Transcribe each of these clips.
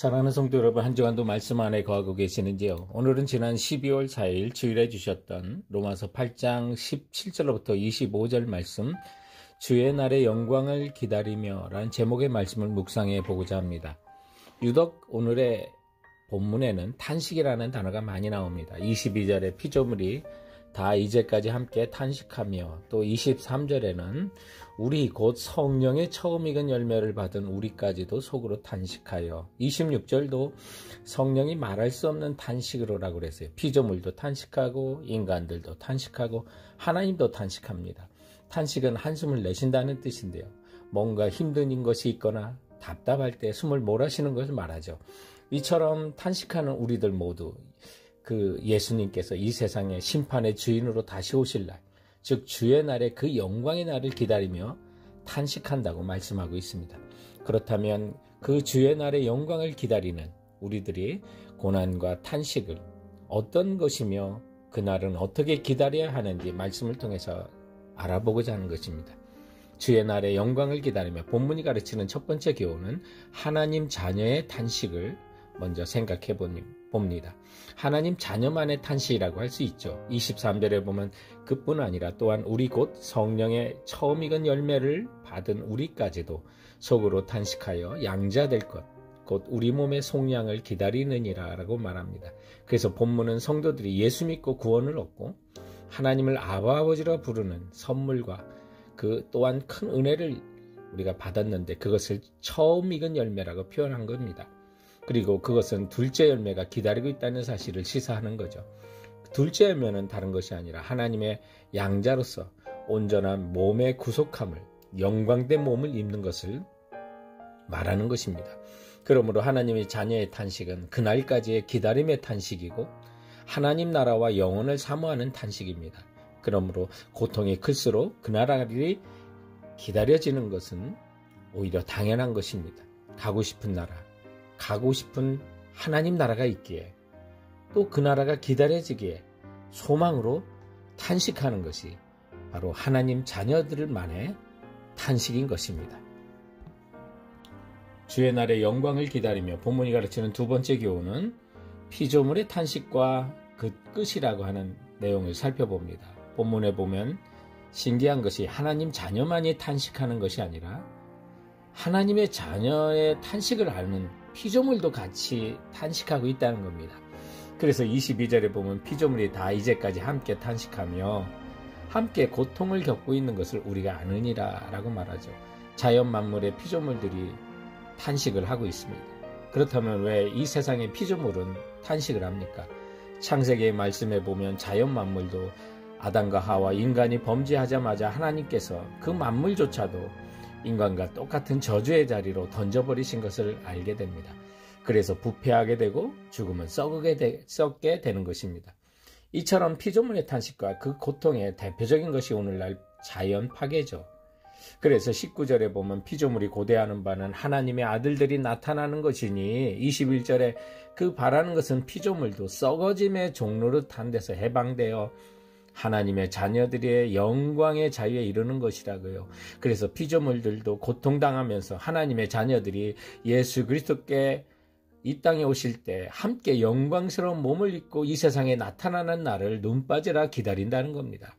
사랑하는 성도 여러분, 한 주간도 말씀 안에 거하고 계시는지요? 오늘은 지난 12월 4일 주일에 주셨던 로마서 8장 17절로부터 25절 말씀, 주의 날의 영광을 기다리며 라는 제목의 말씀을 묵상해 보고자 합니다. 유독 오늘의 본문에는 탄식이라는 단어가 많이 나옵니다. 22절에 피조물이 다 이제까지 함께 탄식하며, 또 23절에는 우리 곧 성령의 처음 익은 열매를 받은 우리까지도 속으로 탄식하여, 26절도 성령이 말할 수 없는 탄식으로라고 그랬어요. 피조물도 탄식하고 인간들도 탄식하고 하나님도 탄식합니다. 탄식은 한숨을 내쉰다는 뜻인데요, 뭔가 힘든 것이 있거나 답답할 때 숨을 몰아쉬는 것을 말하죠. 이처럼 탄식하는 우리들 모두 예수님께서 이 세상의 심판의 주인으로 다시 오실 날, 즉 주의 날에 그 영광의 날을 기다리며 탄식한다고 말씀하고 있습니다. 그렇다면 그 주의 날의 영광을 기다리는 우리들이 고난과 탄식을 어떤 것이며 그 날은 어떻게 기다려야 하는지 말씀을 통해서 알아보고자 하는 것입니다. 주의 날의 영광을 기다리며 본문이 가르치는 첫 번째 교훈은 하나님 자녀의 탄식을 먼저 생각해 봅니다. 하나님 자녀만의 탄식이라고 할 수 있죠. 23절에 보면 그뿐 아니라 또한 우리 곧 성령의 처음 익은 열매를 받은 우리까지도 속으로 탄식하여 양자될 것, 곧 우리 몸의 속량을 기다리느니라 라고 말합니다. 그래서 본문은 성도들이 예수 믿고 구원을 얻고 하나님을 아바 아버지라 부르는 선물과 그 또한 큰 은혜를 우리가 받았는데 그것을 처음 익은 열매라고 표현한 겁니다. 그리고 그것은 둘째 열매가 기다리고 있다는 사실을 시사하는 거죠. 둘째 열매는 다른 것이 아니라 하나님의 양자로서 온전한 몸의 구속함을, 영광된 몸을 입는 것을 말하는 것입니다. 그러므로 하나님의 자녀의 탄식은 그날까지의 기다림의 탄식이고 하나님 나라와 영혼을 사모하는 탄식입니다. 그러므로 고통이 클수록 그 나라를 기다려지는 것은 오히려 당연한 것입니다. 가고 싶은 나라, 가고 싶은 하나님 나라가 있기에, 또 그 나라가 기다려지기에 소망으로 탄식하는 것이 바로 하나님 자녀들만의 탄식인 것입니다. 주의 날의 영광을 기다리며 본문이 가르치는 두 번째 교훈은 피조물의 탄식과 그 끝이라고 하는 내용을 살펴봅니다. 본문에 보면 신기한 것이 하나님 자녀만이 탄식하는 것이 아니라 하나님의 자녀의 탄식을 아는 피조물도 같이 탄식하고 있다는 겁니다. 그래서 22절에 보면 피조물이 다 이제까지 함께 탄식하며 함께 고통을 겪고 있는 것을 우리가 아느니라 라고 말하죠. 자연 만물의 피조물들이 탄식을 하고 있습니다. 그렇다면 왜 이 세상의 피조물은 탄식을 합니까? 창세기의 말씀에 보면 자연 만물도 아담과 하와 인간이 범죄하자마자 하나님께서 그 만물조차도 인간과 똑같은 저주의 자리로 던져버리신 것을 알게 됩니다. 그래서 부패하게 되고 죽으면 썩게 되는 것입니다. 이처럼 피조물의 탄식과 그 고통의 대표적인 것이 오늘날 자연 파괴죠. 그래서 19절에 보면 피조물이 고대하는 바는 하나님의 아들들이 나타나는 것이니 21절에 그 바라는 것은 피조물도 썩어짐의 종노릇한 데서 해방되어 하나님의 자녀들의 영광의 자유에 이르는 것이라고요. 그래서 피조물들도 고통당하면서 하나님의 자녀들이 예수 그리스도께 이 땅에 오실 때 함께 영광스러운 몸을 입고 이 세상에 나타나는 날을 눈빠지라 기다린다는 겁니다.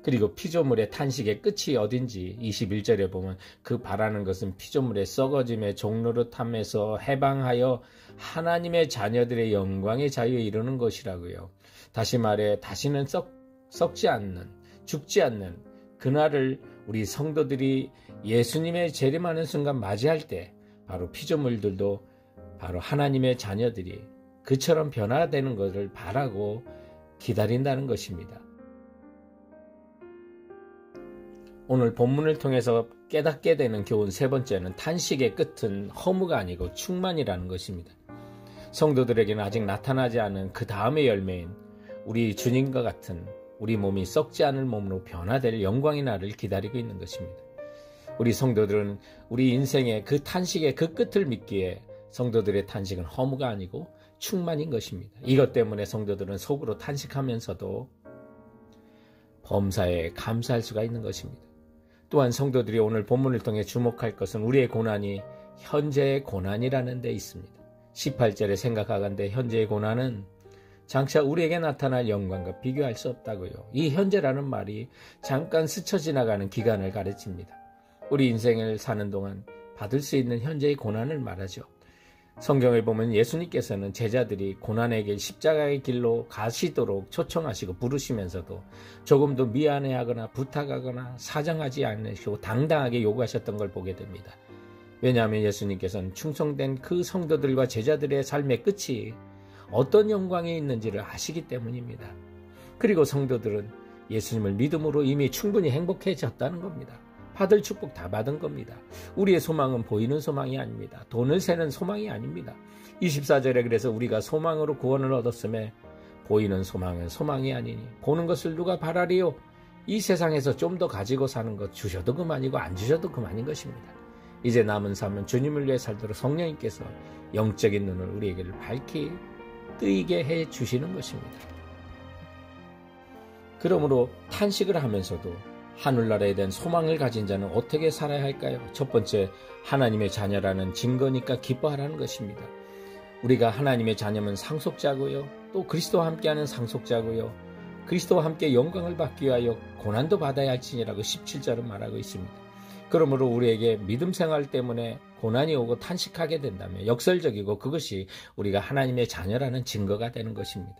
그리고 피조물의 탄식의 끝이 어딘지 21절에 보면 그 바라는 것은 피조물의 썩어짐의 종노릇함에서 해방하여 하나님의 자녀들의 영광의 자유에 이르는 것이라고요. 다시 말해 다시는 썩지 않는, 죽지 않는 그날을 우리 성도들이 예수님의 재림하는 순간 맞이할 때 바로 피조물들도 바로 하나님의 자녀들이 그처럼 변화되는 것을 바라고 기다린다는 것입니다. 오늘 본문을 통해서 깨닫게 되는 교훈 세 번째는 탄식의 끝은 허무가 아니고 충만이라는 것입니다. 성도들에게는 아직 나타나지 않은 그 다음의 열매인 우리 주님과 같은 우리 몸이 썩지 않을 몸으로 변화될 영광의 날을 기다리고 있는 것입니다. 우리 성도들은 우리 인생의 그 탄식의 그 끝을 믿기에 성도들의 탄식은 허무가 아니고 충만인 것입니다. 이것 때문에 성도들은 속으로 탄식하면서도 범사에 감사할 수가 있는 것입니다. 또한 성도들이 오늘 본문을 통해 주목할 것은 우리의 고난이 현재의 고난이라는 데 있습니다. 18절에 생각하건대 현재의 고난은 장차 우리에게 나타날 영광과 비교할 수 없다고요. 이 현재라는 말이 잠깐 스쳐 지나가는 기간을 가르칩니다. 우리 인생을 사는 동안 받을 수 있는 현재의 고난을 말하죠. 성경을 보면 예수님께서는 제자들이 고난의 길, 십자가의 길로 가시도록 초청하시고 부르시면서도 조금도 미안해하거나 부탁하거나 사정하지 않으시고 당당하게 요구하셨던 걸 보게 됩니다. 왜냐하면 예수님께서는 충성된 그 성도들과 제자들의 삶의 끝이 어떤 영광이 있는지를 아시기 때문입니다. 그리고 성도들은 예수님을 믿음으로 이미 충분히 행복해졌다는 겁니다. 받을 축복 다 받은 겁니다. 우리의 소망은 보이는 소망이 아닙니다. 돈을 세는 소망이 아닙니다. 24절에 그래서 우리가 소망으로 구원을 얻었음에 보이는 소망은 소망이 아니니 보는 것을 누가 바라리요? 이 세상에서 좀 더 가지고 사는 것 주셔도 그만이고 안 주셔도 그만인 것입니다. 이제 남은 삶은 주님을 위해 살도록 성령님께서 영적인 눈을 우리에게 밝히 뜨이게 해 주시는 것입니다. 그러므로 탄식을 하면서도 하늘나라에 대한 소망을 가진 자는 어떻게 살아야 할까요? 첫 번째, 하나님의 자녀라는 증거니까 기뻐하라는 것입니다. 우리가 하나님의 자녀면 상속자고요. 또 그리스도와 함께하는 상속자고요. 그리스도와 함께 영광을 받기 위하여 고난도 받아야 할지니라고 17절은 말하고 있습니다. 그러므로 우리에게 믿음 생활 때문에 고난이 오고 탄식하게 된다면 역설적이고 그것이 우리가 하나님의 자녀라는 증거가 되는 것입니다.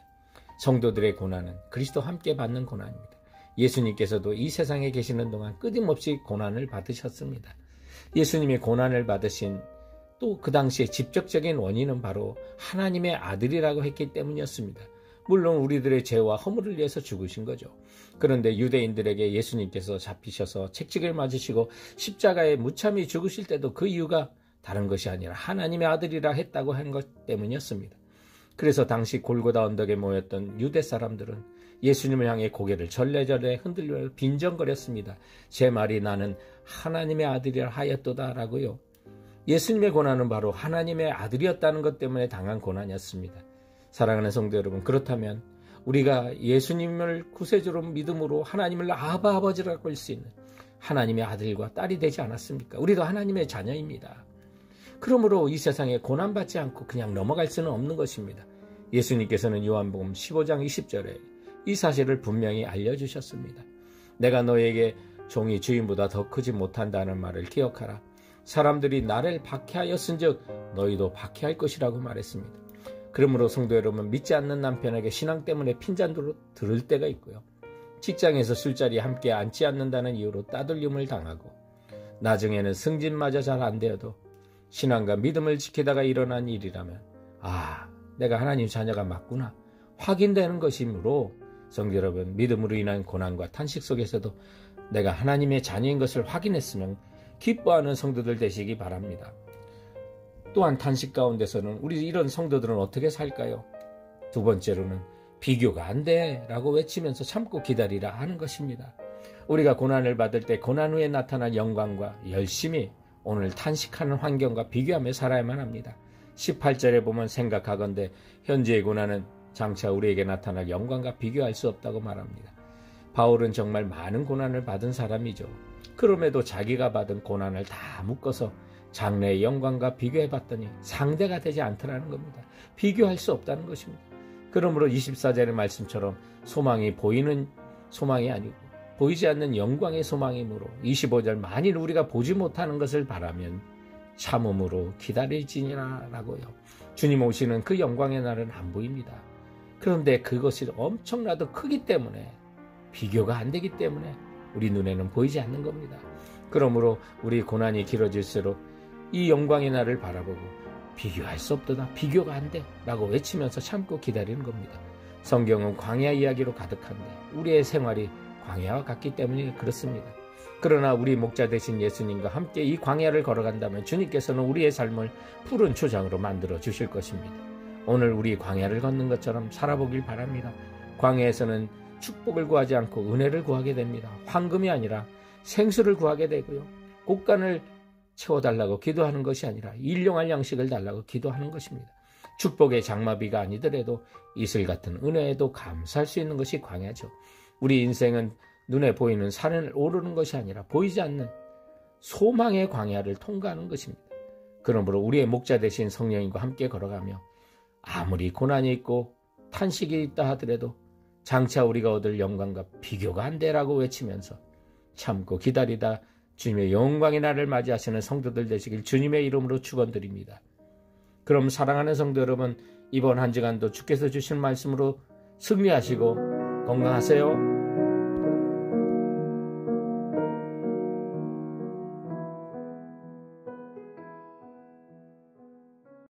성도들의 고난은 그리스도와 함께 받는 고난입니다. 예수님께서도 이 세상에 계시는 동안 끊임없이 고난을 받으셨습니다. 예수님이 고난을 받으신 또 그 당시에 직접적인 원인은 바로 하나님의 아들이라고 했기 때문이었습니다. 물론 우리들의 죄와 허물을 위해서 죽으신 거죠. 그런데 유대인들에게 예수님께서 잡히셔서 책찍을 맞으시고 십자가에 무참히 죽으실 때도 그 이유가 다른 것이 아니라 하나님의 아들이라 했다고 한 것 때문이었습니다. 그래서 당시 골고다 언덕에 모였던 유대 사람들은 예수님을 향해 고개를 절레절레 흔들며 빈정거렸습니다. 제 말이 나는 하나님의 아들이라 하였도다라고요. 예수님의 고난은 바로 하나님의 아들이었다는 것 때문에 당한 고난이었습니다. 사랑하는 성도 여러분, 그렇다면 우리가 예수님을 구세주로 믿음으로 하나님을 아바 아버지라고 할 수 있는 하나님의 아들과 딸이 되지 않았습니까? 우리도 하나님의 자녀입니다. 그러므로 이 세상에 고난받지 않고 그냥 넘어갈 수는 없는 것입니다. 예수님께서는 요한복음 15장 20절에 이 사실을 분명히 알려주셨습니다. 내가 너에게 종이 주인보다 더 크지 못한다는 말을 기억하라. 사람들이 나를 박해하였은즉 너희도 박해할 것이라고 말했습니다. 그러므로 성도 여러분, 믿지 않는 남편에게 신앙 때문에 핀잔으로 들을 때가 있고요. 직장에서 술자리에 함께 앉지 않는다는 이유로 따돌림을 당하고 나중에는 승진마저 잘 안 되어도 신앙과 믿음을 지키다가 일어난 일이라면 내가 하나님 자녀가 맞구나 확인되는 것이므로 성도 여러분, 믿음으로 인한 고난과 탄식 속에서도 내가 하나님의 자녀인 것을 확인했으면 기뻐하는 성도들 되시기 바랍니다. 또한 탄식 가운데서는 우리 이런 성도들은 어떻게 살까요? 두 번째로는 비교가 안 돼 라고 외치면서 참고 기다리라 하는 것입니다. 우리가 고난을 받을 때 고난 후에 나타난 영광과 열심히 오늘 탄식하는 환경과 비교하며 살아야만 합니다. 18절에 보면 생각하건대 현재의 고난은 장차 우리에게 나타날 영광과 비교할 수 없다고 말합니다. 바울은 정말 많은 고난을 받은 사람이죠. 그럼에도 자기가 받은 고난을 다 묶어서 장래의 영광과 비교해봤더니 상대가 되지 않더라는 겁니다. 비교할 수 없다는 것입니다. 그러므로 24절의 말씀처럼 소망이 보이는 소망이 아니고 보이지 않는 영광의 소망이므로 25절 만일 우리가 보지 못하는 것을 바라면 참음으로 기다릴지니라 라고요. 주님 오시는 그 영광의 날은 안 보입니다. 그런데 그것이 엄청나도 크기 때문에 비교가 안 되기 때문에 우리 눈에는 보이지 않는 겁니다. 그러므로 우리 고난이 길어질수록 이 영광의 날을 바라보고 비교할 수 없도다, 비교가 안 돼 라고 외치면서 참고 기다리는 겁니다. 성경은 광야 이야기로 가득한데 우리의 생활이 광야와 같기 때문에 그렇습니다. 그러나 우리 목자 되신 예수님과 함께 이 광야를 걸어간다면 주님께서는 우리의 삶을 푸른 초장으로 만들어 주실 것입니다. 오늘 우리 광야를 걷는 것처럼 살아보길 바랍니다. 광야에서는 축복을 구하지 않고 은혜를 구하게 됩니다. 황금이 아니라 생수를 구하게 되고요. 곡간을 채워달라고 기도하는 것이 아니라 일용할 양식을 달라고 기도하는 것입니다. 축복의 장마비가 아니더라도 이슬 같은 은혜에도 감사할 수 있는 것이 광야죠. 우리 인생은 눈에 보이는 산을 오르는 것이 아니라 보이지 않는 소망의 광야를 통과하는 것입니다. 그러므로 우리의 목자 되신 성령님과 함께 걸어가며 아무리 고난이 있고 탄식이 있다 하더라도 장차 우리가 얻을 영광과 비교가 안 되라고 외치면서 참고 기다리다 주님의 영광의 날을 맞이하시는 성도들 되시길 주님의 이름으로 축원드립니다. 그럼 사랑하는 성도 여러분, 이번 한 주간도 주께서 주신 말씀으로 승리하시고 건강하세요.